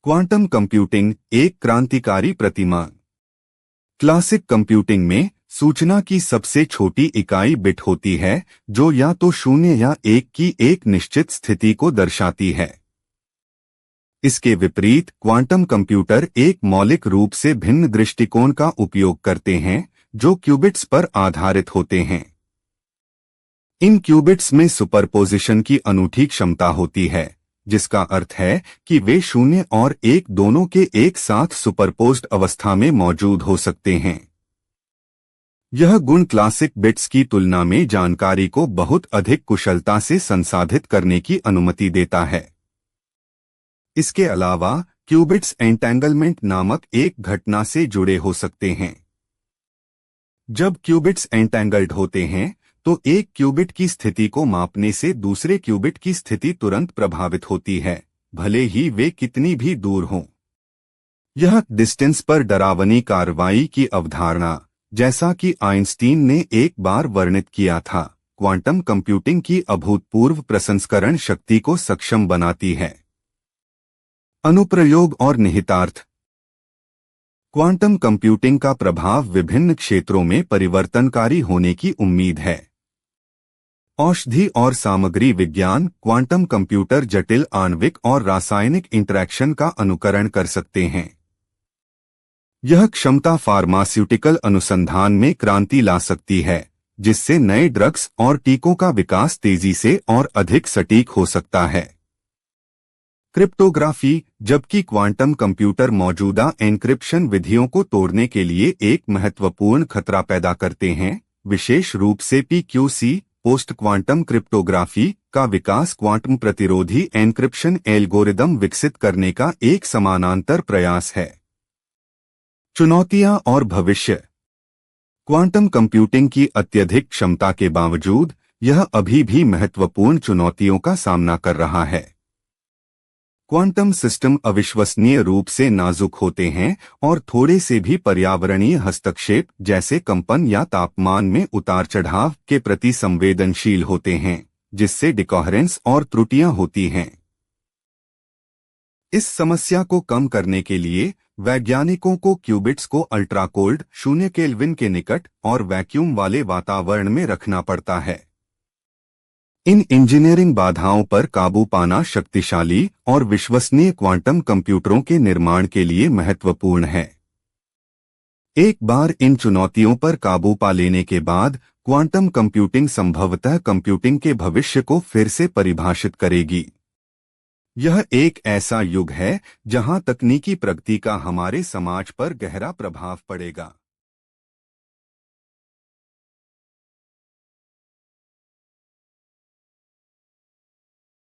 Quantum computing एक क्रांतिकारी प्रतिमा। Classic computing में सूचना की सबसे छोटी इकाई बिट होती है जो या तो 0 या 1 की एक निश्चित स्थिति को दर्शाती है। इसके विपरीत क्वांटम कंप्यूटर एक मौलिक रूप से भिन्न दृष्टिकोण का उपयोग करते हैं जो क्यूबिट्स पर आधारित होते हैं। इन क्यूबिट्स में सुपरपोजिशन की अनूठी क्षमता होती है, जिसका अर्थ है कि वे 0 और 1 दोनों के एक साथ सुपरपोज्ड अवस्था में मौजूद हो सकते हैं। यह गुण क्लासिक बिट्स की तुलना में जानकारी को बहुत अधिक कुशलता से संसाधित करने की अनुमति देता है। इसके अलावा क्यूबिट्स एंटेंगलमेंट नामक एक घटना से जुड़े हो सकते हैं। जब क्यूबिट्स एंटेंगल्ड होते हैं तो एक क्यूबिट की स्थिति को मापने से दूसरे क्यूबिट की स्थिति तुरंत प्रभावित होती है, भले ही वे कितनी भी दूर हों। यह डिस्टेंस पर डरावनी कार्रवाई की अवधारणा, जैसा कि आइंस्टीन ने एक बार वर्णित किया था, क्वांटम कंप्यूटिंग की अभूतपूर्व प्रसंस्करण शक्ति को सक्षम बनाती है। अनुप्रयोग और निहितार्थ। क्वांटम कंप्यूटिंग का प्रभाव विभिन्न क्षेत्रों में परिवर्तनकारी होने की उम्मीद है। औषधि और सामग्री विज्ञान क्वांटम कंप्यूटर जटिल आणविक और रासायनिक इंटरैक्शन का अनुकरण कर सकते हैं। यह क्षमता फार्मास्यूटिकल अनुसंधान में क्रांति ला सकती है, जिससे नए ड्रग्स और टीकों का विकास तेजी से और अधिक सटीक हो सकता है। क्रिप्टोग्राफी, जबकि क्वांटम कंप्यूटर मौजूदा एन्क्रिप्शन विधियों को तोड़ने के लिए एक महत्वपूर्ण खतरा पैदा करते हैं, विशेष रूप से PQC पोस्ट क्वांटम क्रिप्टोग्राफी का विकास क्वांटम प्रतिरोधी एन्क्रिप्शन एल्गोरिदम विकसित करने का एक समानांतर प्रयास है। चुनौतियां और भविष्य। क्वांटम कंप्यूटिंग की अत्यधिक क्षमता के बावजूद यह अभी भी महत्वपूर्ण चुनौतियों का सामना कर रहा है। क्वांटम सिस्टम अविश्वसनीय रूप से नाजुक होते हैं और थोड़े से भी पर्यावरणीय हस्तक्षेप जैसे कंपन या तापमान में उतार चढ़ाव के प्रति संवेदनशील होते हैं, जिससे डिकोहेरेंस और त्रुटियां होती हैं। इस समस्या को कम करने के लिए वैज्ञानिकों को क्यूबिट्स को अल्ट्राकोल्ड 0 केल्विन के निकट और वैक्यूम वाले वातावरण में रखना पड़ता है। इन इंजीनियरिंग बाधाओं पर काबू पाना शक्तिशाली और विश्वसनीय क्वांटम कंप्यूटरों के निर्माण के लिए महत्वपूर्ण है। एक बार इन चुनौतियों पर काबू पा लेने के बाद क्वांटम कंप्यूटिंग संभवतः कंप्यूटिंग के भविष्य को फिर से परिभाषित करेगी। यह एक ऐसा युग है जहां तकनीकी प्रगति का हमारे समाज पर गहरा प्रभाव पड़ेगा।